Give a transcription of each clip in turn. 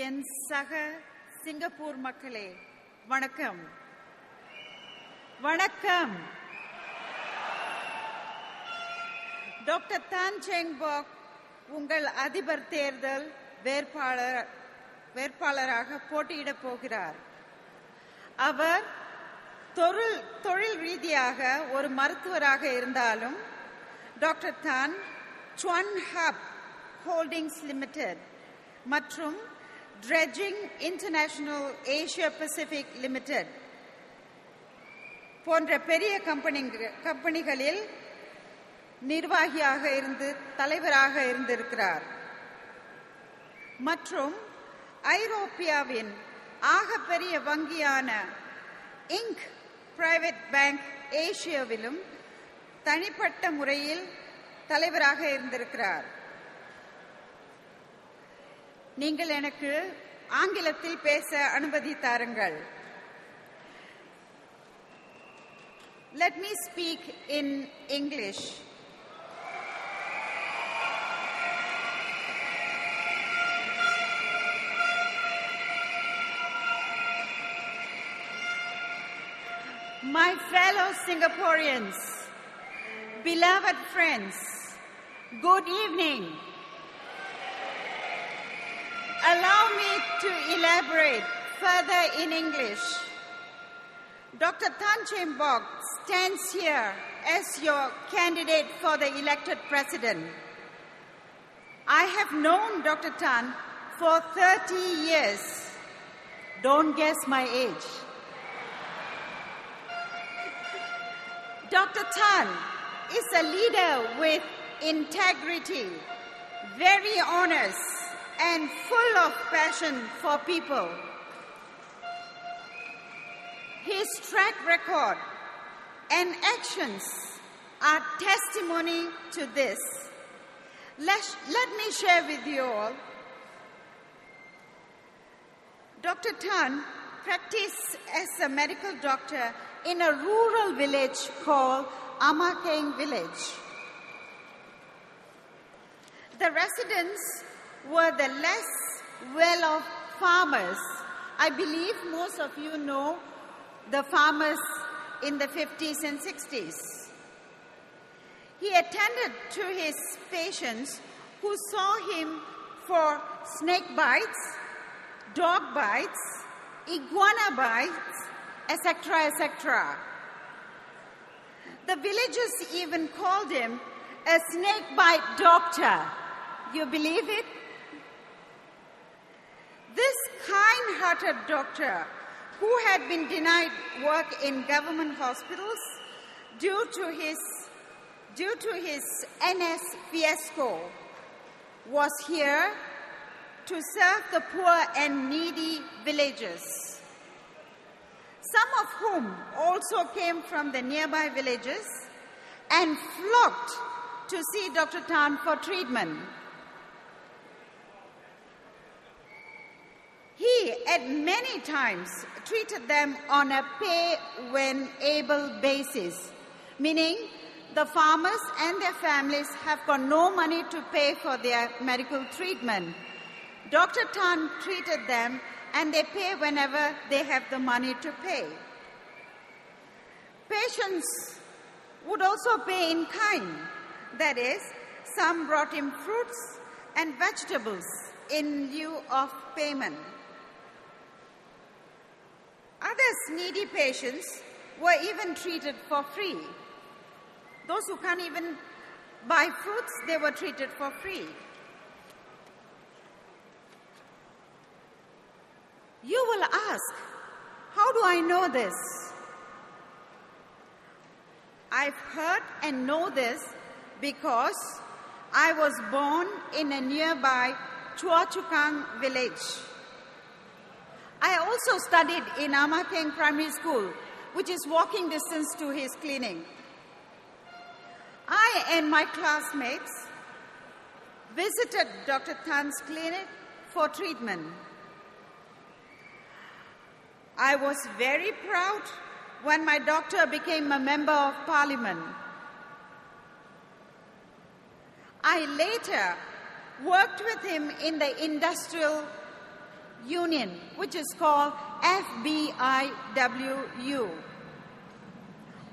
என் சக சிங்கப்பூர் மக்களே, வணக்கம். வணக்கம். டாக்டர் தான் செங் பாக் உங்கள் அதிபர் தேர்தல் வேட்பாளராக போட்டியிடப் போகிறார். அவர் தொழில் ரீதியாக ஒரு மருத்துவராக இருந்தாலும் டாக்டர் தான் சுவான் ஹப் ஹோல்டிங்ஸ் லிமிடெட் மற்றும் dredging international Asia Pacific limited போன்ற பெரிய கம்பெனிகளில் நிர்வாகியாக தலைவராக இருந்திருக்கிறார். மற்றும் ஐரோப்பியாவின் ஆகப்பெரிய வங்கியான இங்க் பிரைவேட் பேங்க் ஏசியாவிலும் தனிப்பட்ட முறையில் தலைவராக இருந்திருக்கிறார். நீங்கள் எனக்கு ஆங்கிலத்தில் பேச அனுமதி தாருங்கள். Let me speak in English. My fellow Singaporeans, beloved friends, good evening. Allow me to elaborate further in English. Dr. Tan Cheng Bock stands here as your candidate for the elected president. I have known Dr. Tan for 30 years. Don't guess my age. Dr. Tan is a leader with integrity, very honest, and full of passion for people. His track record and actions are testimony to this. Let me share with you all. Dr. Tan practiced as a medical doctor in a rural village called Amakeng village. The residents were the less well-off farmers. I believe most of you know the farmers in the 50s and 60s. He attended to his patients who saw him for snake bites, dog bites, iguana bites, etc., etc. The villagers even called him a snake bite doctor. You believe it? This kind-hearted doctor, who had been denied work in government hospitals due to his NS fiasco, was here to serve the poor and needy villagers, some of whom also came from the nearby villages and flocked to see Dr. Tan for treatment. He, at many times, treated them on a pay-when-able basis, meaning the farmers and their families have got no money to pay for their medical treatment. Dr. Tan treated them and they pay whenever they have the money to pay. Patients would also pay in kind. That is, some brought him fruits and vegetables in lieu of payment. Others, needy patients, were even treated for free. Those who can't even buy fruits, they were treated for free. You will ask, how do I know this? I've heard and know this because I was born in a nearby Chua Chu Kang village. I also studied in Amakeng Primary School, which is walking distance to his clinic. I and my classmates visited Dr. Tan's clinic for treatment. I was very proud when my doctor became a member of parliament. I later worked with him in the industrial union, which is called FBIWU.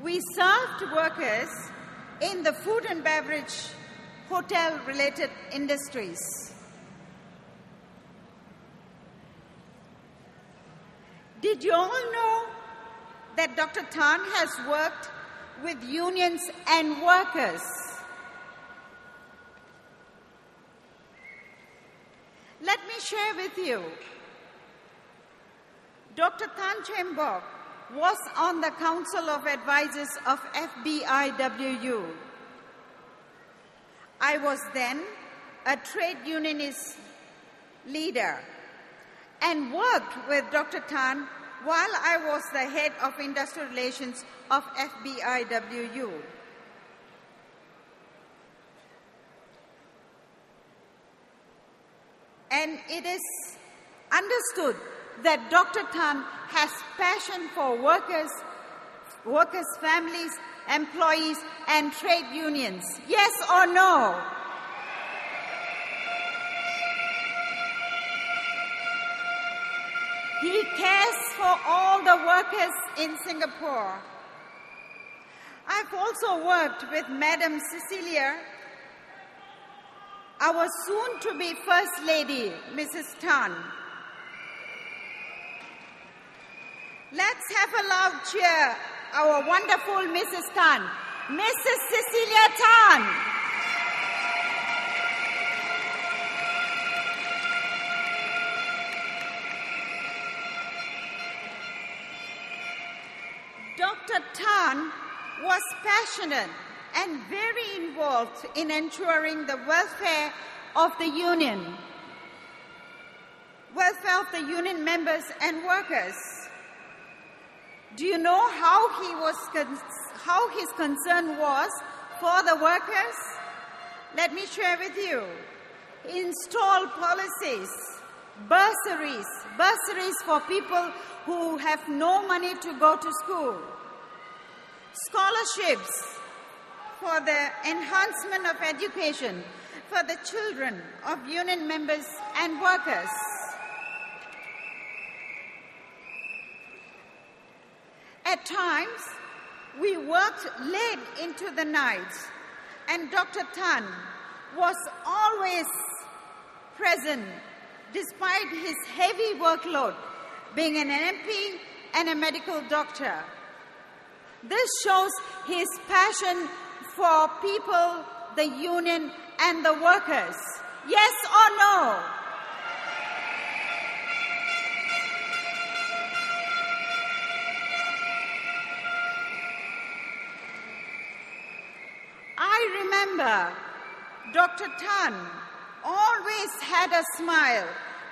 We served workers in the food and beverage, hotel-related industries. Did you all know that Dr. Tan has worked with unions and workers? Let me share with you. Dr. Tan Cheng Bock was on the Council of Advisors of FBIWU. I was then a trade unionist leader and worked with Dr. Tan while I was the head of industrial relations of FBIWU. And it is understood that Dr. Tan has passion for workers, families, employees, and trade unions. Yes or no? He cares for all the workers in Singapore. I've also worked with Madam Cecilia, our soon-to-be First Lady, Mrs. Tan. Let's have a loud cheer, our wonderful Mrs. Tan, Mrs. Cecilia Tan. Dr. Tan was passionate and very involved in ensuring the welfare of the union members and workers. Do you know how his concern was for the workers? Let me share with you. He installed policies, bursaries for people who have no money to go to school, scholarships for the enhancement of education for the children of union members and workers. At times, we worked late into the night, and Dr. Tan was always present despite his heavy workload, being an MP and a medical doctor. This shows his passion for people, the union, and the workers. Yes or no? I remember Dr. Tan always had a smile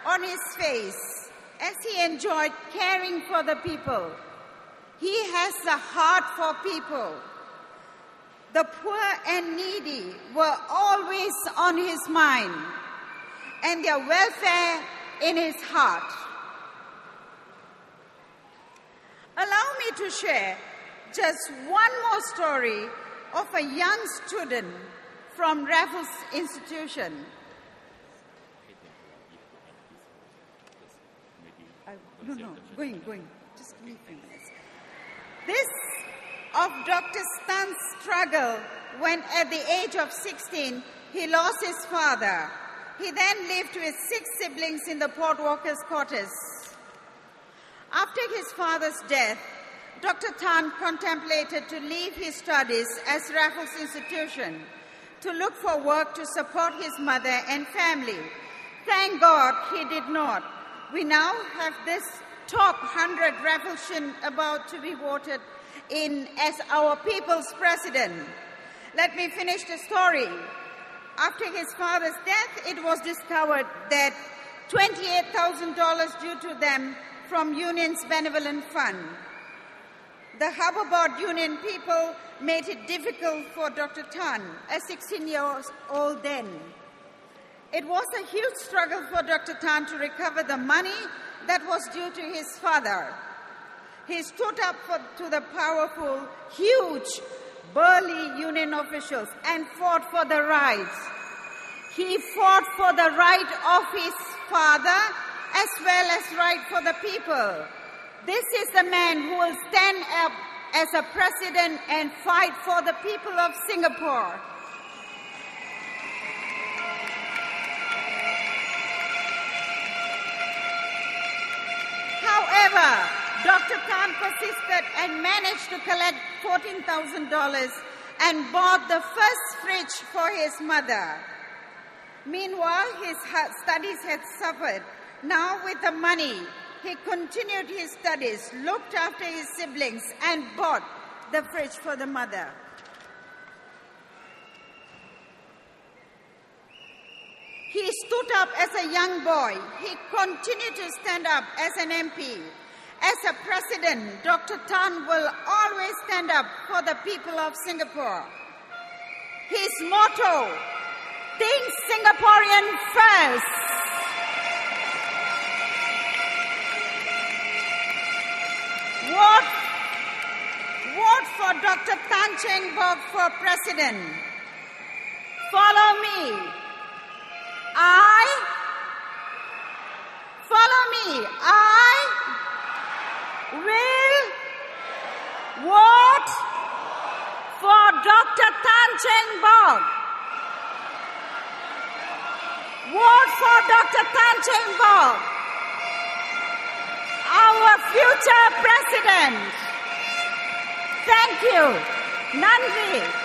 on his face as he enjoyed caring for the people. He has a heart for people. The poor and needy were always on his mind, and their welfare in his heart. Allow me to share just one more story of a young student from Raffles Institution. Going. Just give me a few minutes. This of Dr. Tan's struggle when at the age of 16, he lost his father. He then lived with 6 siblings in the Port Walker's quarters. After his father's death, Dr. Tan contemplated to leave his studies as Raffles Institution to look for work to support his mother and family. Thank God he did not. We now have this top 100 Rafflesian about to be voted in as our people's president. Let me finish the story. After his father's death, it was discovered that $28,000 due to them from Union's Benevolent Fund. The Harbour Board Union people made it difficult for Dr. Tan, a 16-year-old then. It was a huge struggle for Dr. Tan to recover the money that was due to his father. He stood up to the powerful, huge, burly union officials and fought for the rights. He fought for the right of his father as well as right for the people. This is the man who will stand up as a president and fight for the people of Singapore. However, Dr. Tan persisted and managed to collect $14,000 and bought the first fridge for his mother. Meanwhile, his studies had suffered. Now with the money, he continued his studies, looked after his siblings, and bought the fridge for the mother. He stood up as a young boy. He continued to stand up as an MP. As a president, Dr. Tan will always stand up for the people of Singapore. His motto, think Singaporean first. Vote for Dr. Tan Cheng Bock for president. Follow me. I will vote for Dr. Tan Cheng Bock. Vote for Dr. Tan Cheng Bock, our future president. Thank you. Nandri.